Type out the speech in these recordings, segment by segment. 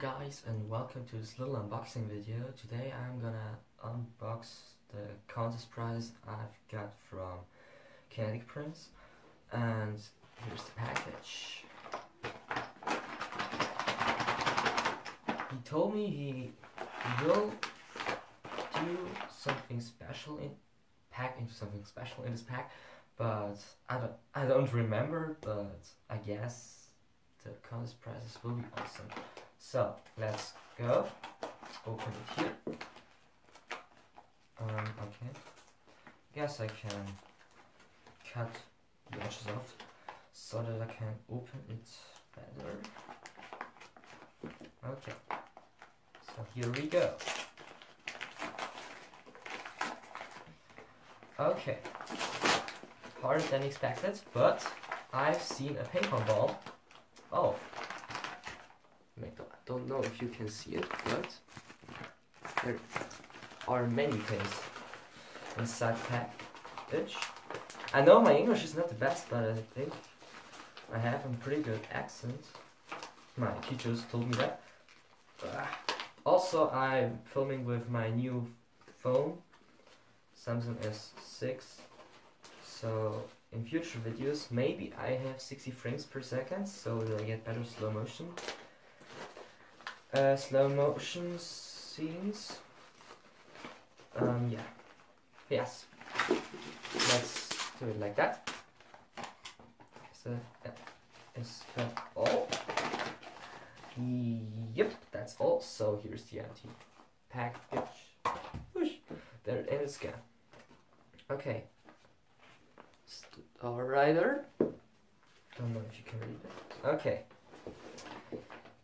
guys, and welcome to this little unboxing video. Today I'm gonna unbox the contest prize I've got from Kinetic prints, and here's the package. He told me he will do something special into something special in this pack, but I don't remember, but I guess the contest prizes will be awesome. So let's go. Open it here. Okay. Guess I can cut the edges off so that I can open it better. Okay. So here we go. Okay. Harder than expected, but I've seen a ping pong ball. Oh. I don't know if you can see it, but there are many things inside the package. I know my English is not the best, but I think I have a pretty good accent. My teachers told me that. Also, I'm filming with my new phone, Samsung S6. So in future videos, maybe I have 60 frames per second, so that I get better slow motion scenes. Yeah. Yes. Let's do it like that. So that is that all. Yep, that's all. So here's the empty package. Whoosh. There it is. Scan. Okay. Starwriter. Don't know if you can read it. Okay.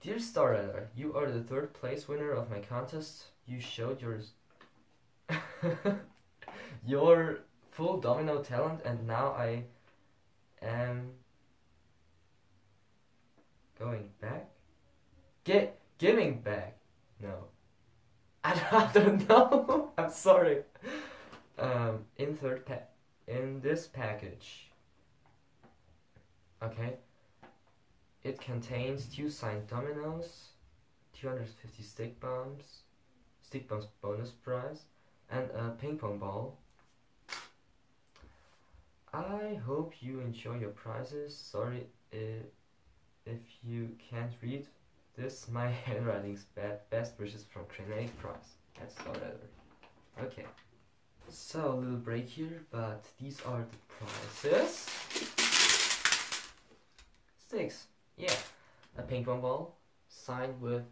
Dear Starwriter, you are the third place winner of my contest. You showed your full domino talent, and now I am going back. Giving back. No. I don't know. I'm sorry. In this package. Okay. It contains 2 signed dominoes, 250 stick bombs bonus prize, and a ping pong ball. I hope you enjoy your prizes. Sorry if you can't read this. My handwriting's bad. Best wishes from Kinetic prize. That's whatever. Okay. So a little break here, but these are the prizes. Sticks. Yeah, a ping pong ball signed with.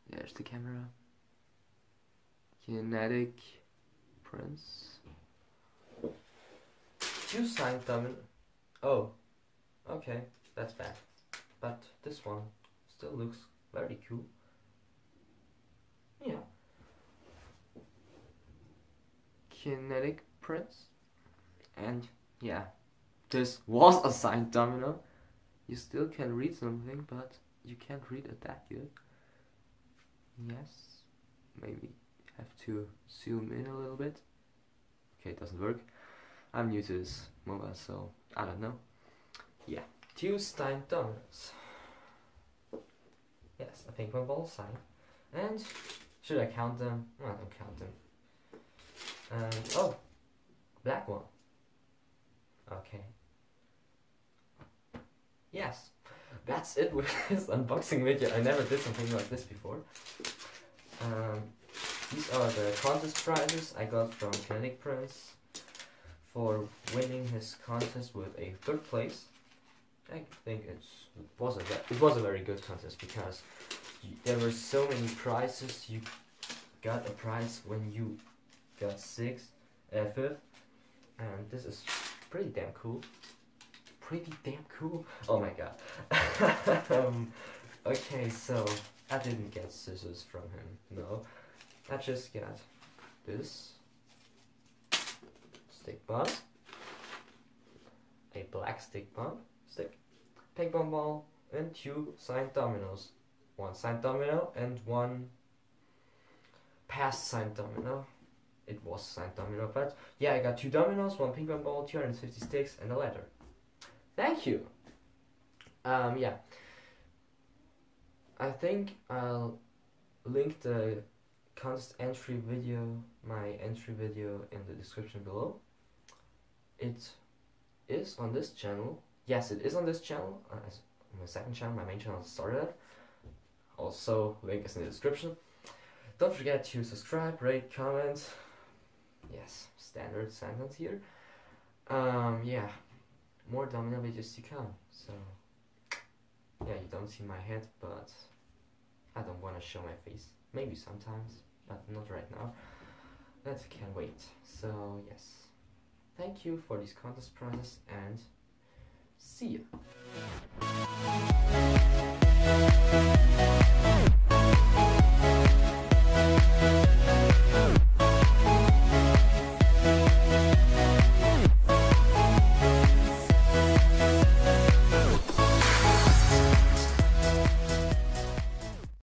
There's the camera. Kinetic prints. 2 signed domino. Oh, okay, that's bad. But this one still looks very cool. Yeah. Kinetic prints. And yeah. This was a signed domino. You still can read something, but you can't read it that good. Yes. Maybe have to zoom in a little bit. Okay, it doesn't work. I'm new to this mobile, so I don't know. Yeah. 2 signed dominoes. Yes, a ping pong ball signed. And should I count them? No, I don't count them. And oh, black one. Okay. Yes, that's it with this unboxing video. I never did something like this before. These are the contest prizes I got from Kinetic Prince for winning his contest with a 3rd place. I think it was a very good contest because there were so many prizes. You got a prize when you got 5th, and this is pretty damn cool. Oh my god. Okay, so I didn't get scissors from him. No, I just got this stick bomb, a black stick, ping pong ball, and 2 signed dominoes. 1 signed domino and 1 past signed domino. It was signed domino, but yeah, I got 2 dominoes, 1 ping pong ball, 250 sticks, and a letter. Thank you. Yeah. I think I'll link the contest entry video, my entry video, in the description below. It is on this channel. Yes, it is on this channel. As my second channel, my main channel started at. Also, link is in the description. Don't forget to subscribe, rate, comment. Yes, standard sentence here. Yeah, more domino videos to come. So, yeah, you don't see my head, but I don't want to show my face. Maybe sometimes, but not right now. That can wait. So, yes. Thank you for this contest prizes and see you.